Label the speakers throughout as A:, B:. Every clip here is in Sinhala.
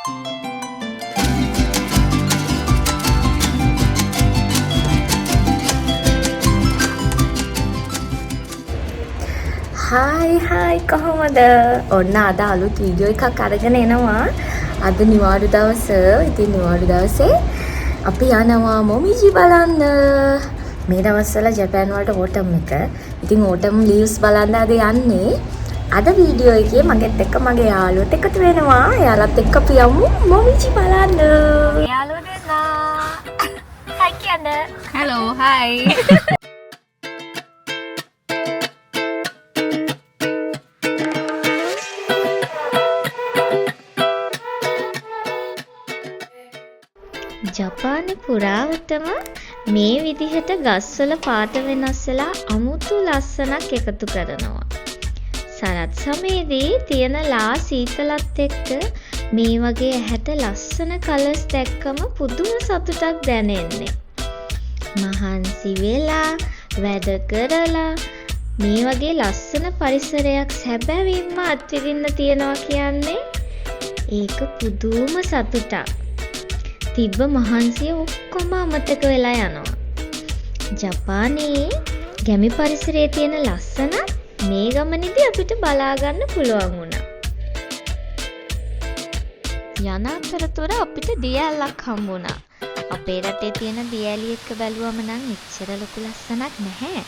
A: හායි කොහොමද? ඔන්න අද අලුත් වීඩියෝ එකක් අරගෙන එනවා. අද නිවාඩු දවස. ඉතින් නිවාඩු දවසේ අපි යනවා මොමිජි බලන්න. මේ දවස්වල ජපාන් වලට ඕටම් එක. ඉතින් ඕටම් ලීව්ස් බලන්න අද යන්නේ. අද වීඩියෝ එකේ මගෙත් එක්ක මගේ යාළුවොත් එකතු වෙනවා. එයාලත් එක්ක අපි යමු මොමිජි බලන්න. යාළුවෝ දෙන්නා. හයි කියන්න.
B: Hello, hi.
A: ජපානයේ පුරාවටම මේ විදිහට ගස්වල පාට වෙනස් වෙලා අමුතු ලස්සනක් එකතු කරනවා. සරත් සමයේදී තියෙන ලා සීතලත් එක්ක මේ වගේ ඇහැට ලස්සන කලර්ස් දැක්කම පුදුම සතුටක් දැනෙන්නේ. මහන්සි වෙලා වැඩ කරලා මේ වගේ ලස්සන පරිසරයක් සැබවින්ම අත්විඳින්න තියනවා කියන්නේ ඒක පුදුම සතුටක්. තිබ්බ මහන්සිය ඔක්කොම අමතක වෙලා යනවා. ජපානයේ ගැමි පරිසරයේ තියෙන ලස්සන මේ ගමනේදී අපිට බලා ගන්න පුළුවන් වුණා. යන අතරතුර අපිට දියැලක් හම්බුණා. අපේ රටේ තියෙන දියැලි එක්ක බැලුවම නම් එච්චර ලොකු ලස්සනක් නැහැ.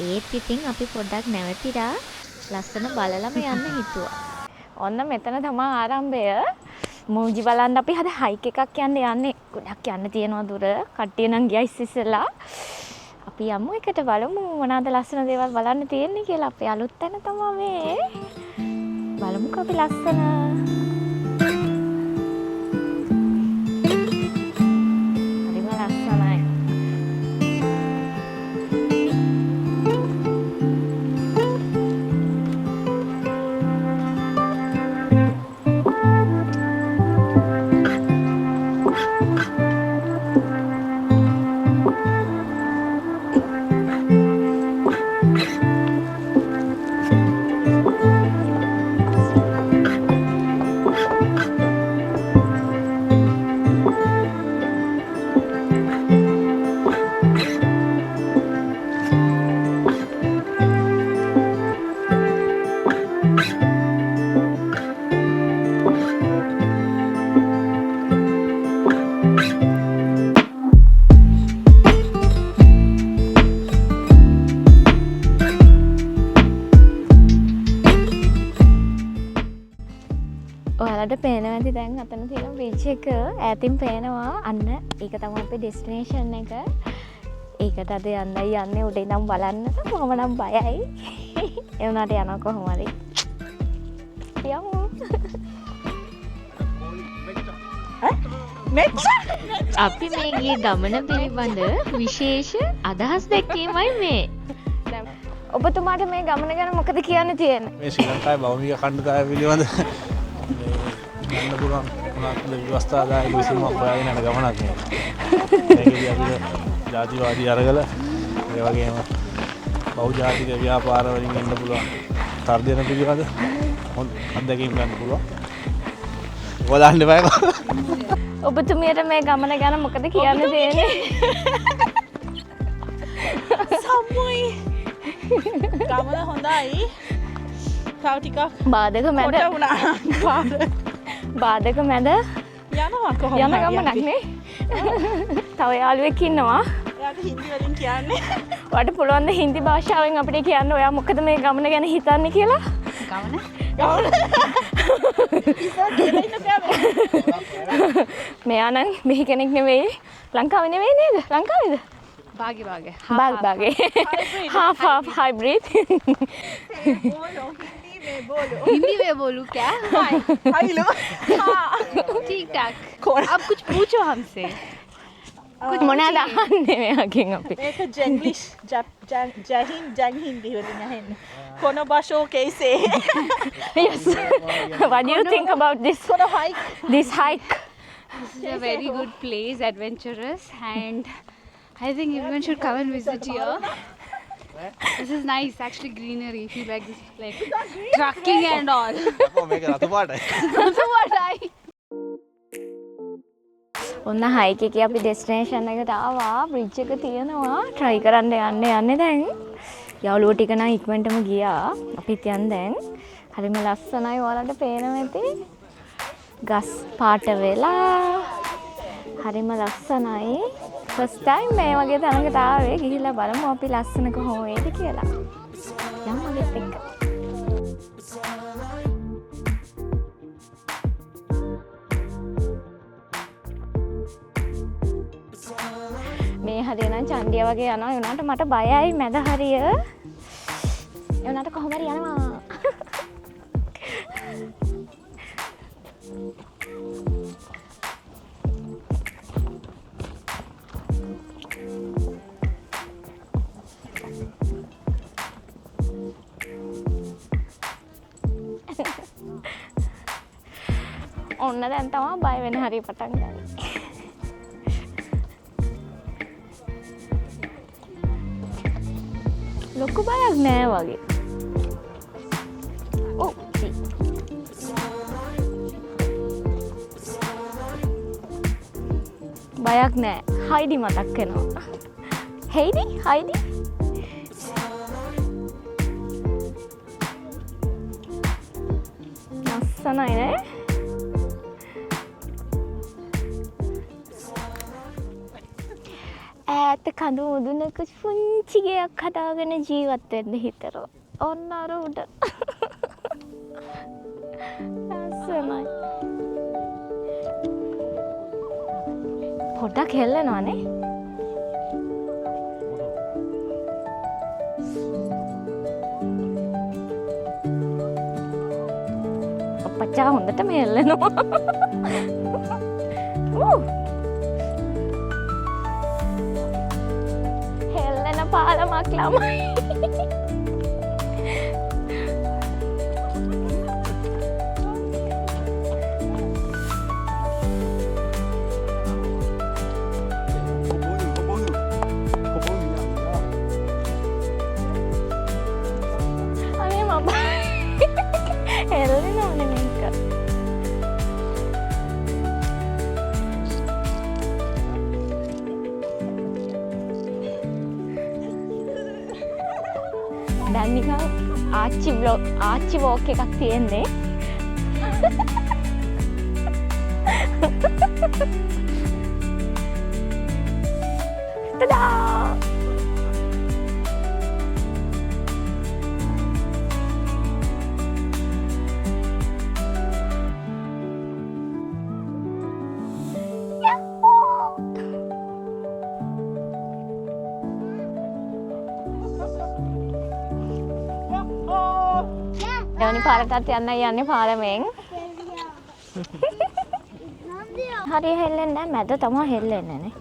A: ඒත් ඉතින් අපි පොඩ්ඩක් නැවතිලා ලස්සන බලලම යන්න හිතුවා. ඔන්න මෙතන තමයි ආරම්භය. මොමිජි බලන්න අපි හද හයික් එකක් යන්නේ. ගොඩක් යන්න තියෙනවා දුර. කට්ටිය නම් ගියා ඉස්සෙල්ලා. අපි යමු එකට බලමු මොනවාද ලස්සන දේවල් බලන්න තියෙන්නේ කියලා. අපේ අලුත් තැන තමයි මේ. බලමුකෝ අපි ලස්සන. හරිම ලස්සනයි. ඔයාලට පේනවා ඇති දැන් අතන තියෙන බීච් එක ඈතින් පේනවා. අන්න ඒක තමයි අපේ ඩෙස්ටිනේෂන් එක. ඒකට අද යන්නේ උඩ ඉඳන් බලන්නට. මම නම් බයයි. ඒ වුණාට යනවා කොහොම හරි. යමු. අපි මේ ගිය ගමන පිළිබඳ විශේෂ අදහස් දැක්වීමයි මේ. ඔබතුමාට මේ ගමන ගැන මොකද කියන්න තියෙන්නේ?
C: මේ ශ්‍රී ලංකාවේ භෞමික කණ්ඩායම පිළිබඳ ගන්න පුළුවන් මොනවාද ව්‍යවස්ථාදායක විසඳුමක් හොයාගෙන යන ගමනක් මේ. මේකදී අපිට ජාතිවාදී අරගල ඒ වගේම බහුජාතික ව්‍යාපාර වලින් එන්න පුළුවන් තර්ජන පිළිබඳ හොඳ අත්දැකීම් ගන්න පුළුවන්. ඔයාලන්න බෑ.
A: ඔබතුමියට මේ ගමන ගැන මොකද කියන්න තියෙන්නේ?
B: සම්මුයි. ගමන හොඳයි. තව ටිකක්
A: බාධක මැද බාධක මැද
B: යනවා කොහොමද?
A: යන ගමනක් නේ. තව යාළුවෙක් ඉන්නවා.
B: එයාට හින්දි වලින් කියන්නේ.
A: ඔයාලට පුළුවන් ද හින්දි භාෂාවෙන් අපිට කියන්න ඔයා මොකද මේ ගමන ගැන හිතන්නේ කියලා?
B: ගමන?
A: මෙයා නම් මෙහි කෙනෙක් නෙවෙයි. ලංකාවේ නෙවෙයි නේද? ලංකාවේද?
B: भागे
A: भागे हाफ हाइब्रिड.
B: हिंदी में बोलूं क्या? हेलो ठीक ठाक. आप कुछ पूछो हमसे.
A: कुछ මොනවාද අහන්නේ මෙයාගෙන් අපි?
B: ඒක ජෙන්ග්ලිෂ් ජහින් හින්දි වලින් අහන්නේ. කොන භාෂෝ කේසේ.
A: Yes. What do you think about this hike? This hike.
D: This is a very good place, adventurous, and I think everyone should come and visit here. This is nice, actually greenery. If you like this, like trekking and all.
C: මේක රතු පාටයි.
D: That's what I.
A: ඔන්න හයික් එකේ අපි ඩෙස්ටිනේෂන් එකට ආවා. බ්‍රිජ් එක තියෙනවා. try කරන්න යන්නේ දැන්. යාළුවෝ ටික නම් ඉක්මනටම ගියා. අපිත් යන් දැන්. හරිම ලස්සනයි ඔයාලට පේනවා ඇති. ගස් පාට වෙලා හරිම ලස්සනයි. first time මේ වගේ තැනකට ආවේ. ගිහිල්ලා බලමු අපි ලස්සන කොහොම වේද කියලා. යමු අපිත් එක්ක. මේ හරිය නම් චන්දිය වගේ යනවා. ඒ උනාට මට බයයි මැද හරිය. ඒ උනාට කොහොම හරි යනවා. ඔන්න දැන් තමයි බය වෙන හරිය පටන් ගන්නේ. ලොකු බයක් නෑ වගේ. ඔව්. බයක් නෑ. හයිඩි මතක් වෙනවා. හයිඩි? ලස්සනයි නේ? ඈත කඳු මුදුනක පුංචි ගෙයක් හදාගෙන ජීවත් වෙන්න හිතනවා. ඔන්න අර උඩ. ලස්සනයි. පොඩක් හෙල්ලනවානේ. අපච්චා හොඳටම හෙල්ලනවා. පාලමක් ළමයි. අනේ මම හෙල්ලෙනවනේ මේක. දැන් නිකන් ආච්චි වෝක් එකක් තියෙන්නේ. ටඩා! දෙවනි පාරටත් යන්නේ පාරමෙන්. හරිය හෙල්ලෙන්නේ නැහැ. මැද තමයි හෙල්ලෙන්නේ නේ.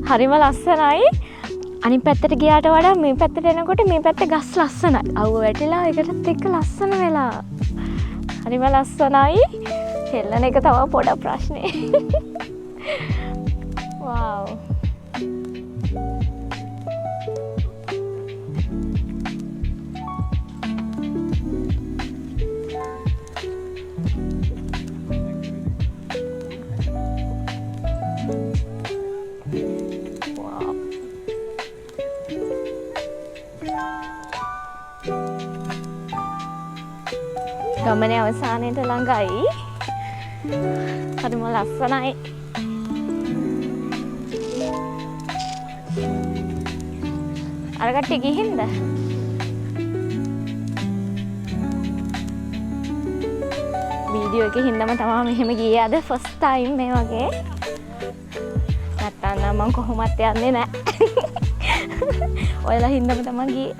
A: හරිම ලස්සනයි. අනිත් පැත්තට ගියාට වඩා මේ පැත්තට එනකොට මේ පැත්තේ ගස් ලස්සනයි. අවුව වැටිලා ඒකටත් එක්ක ලස්සන වෙලා. හරිම ලස්සනයි. හෙල්ලන එක තමයි පොඩ ප්‍රශ්නේ. Wow. ගමනේ අවසානයට ළඟයි. හරිම ලස්සනයි. අර කට්ටිය ගිහින්ද? වීඩියෝ එකේ හින්දාම තමයි මෙහෙම ගියේ අද ෆස්ට් ටයිම් මේ වගේ. නැත්තම් නම් මම කොහොමත් යන්නේ නැහැ. ඔයාලා හින්දාම තමයි ගියේ.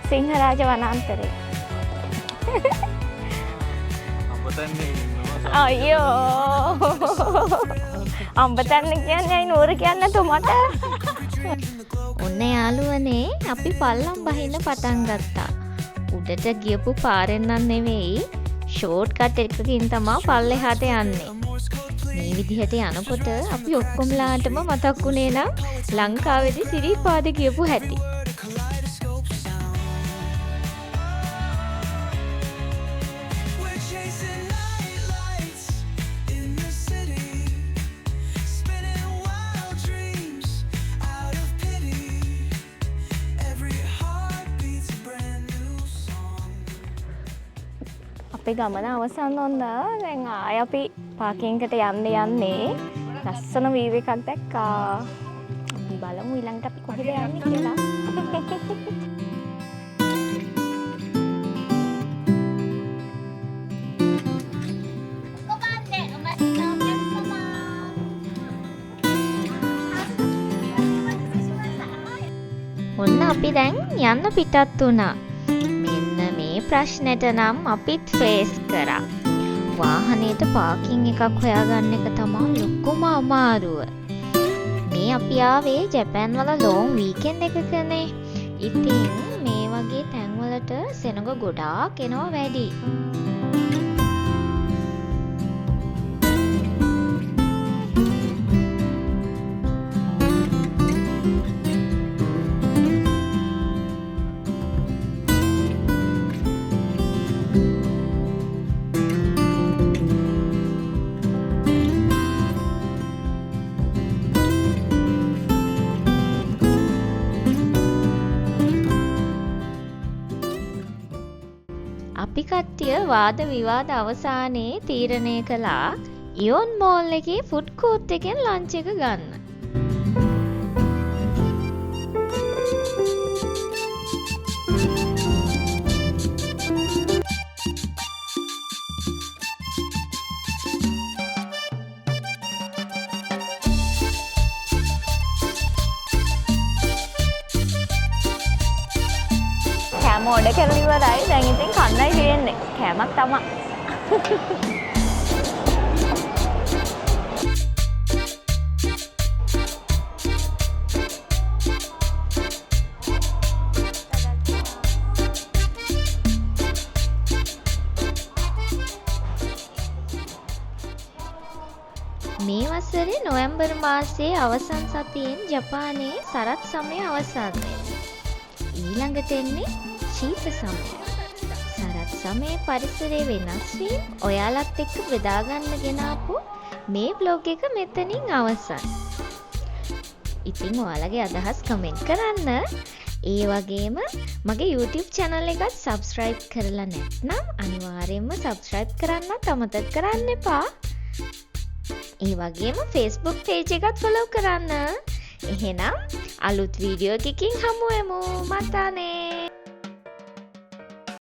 A: සිංහරාජ වනාන්තරේ. අයියෝ. අම්බතන්න කියන්නේ අයි නෝර කියන්නේ නැතු මට.
E: ඔන්න යාළුවනේ අපි පල්ලම් බහින්න පටන් ගත්තා. උඩට ගියපු පාරෙන් නම් නෙවෙයි
A: ෂෝට් කට් එකකින් තමයි පල්ලෙහාට යන්නේ. මේ විදිහට යනකොට අපි ඔක්කොමලාටම මතක් වුණේ නම් ලංකාවේදී සිරිපාද කියපු හැටි.
E: අපේ ගමන අවසන් වුණා. දැන් ආය අපි පාකින් එකට යන්නේ. ලස්සන වීව් එකක් දැක්කා. අපි බලමු ඊළඟට අපි කොහෙද යන්නේ කියලා.
A: ඔන්න අපි දැන් යන්න පිටත් වුණා. ප්‍රශ්නෙට නම් අපිත් ෆේස් කරා. වාහනේට පාකින් එකක් හොයාගන්න එක තමයි ලොකුම අමාරුව. මේ අපි ආවේ ජපාන් වල ලොන් වීකෙන්ඩ් එකකනේ. ඉතින් මේ වගේ තැන්වලට සෙනඟ ගොඩාක් එනවා වැඩි. අපි කට්ටිය වාද විවාද අවසානයේ තීරණය කළා ඉයොන් මෝල් එකේ ෆුඩ් කෝට් එකෙන් ලන්ච් එක ගන්න.
E: කෑම ඕඩර් කරලා ඉවරයි. දැන් ඉතින් කන්නයි තියෙන්නේ. කෑමක් තමයි.
A: මේ වසරේ නොවැම්බර් මාසයේ අවසන් සතියෙන් ජපානයේ සරත් සමය අවසන් වෙනවා. ඊළඟට එන්නේ ශීත සමය. සරත් සමයේ පරිසරය වෙනස් වීම ඔයාලත් එක්ක බෙදා ගන්න ගෙනාපු මේ vlog එක මෙතනින් අවසන්. ඉතින් ඔයාලගේ අදහස් කමෙන්ට් කරන්න. ඒ වගේම මගේ YouTube channel එකත් subscribe කරලා නැත්නම් අනිවාර්යයෙන්ම subscribe කරන්නත් අමතක කරන්න එපා. ඒ වගේම Facebook page එකත් follow කරන්න. එහෙනම් අලුත් වීඩියෝ එකකින් හමු වෙමු. මතනේ.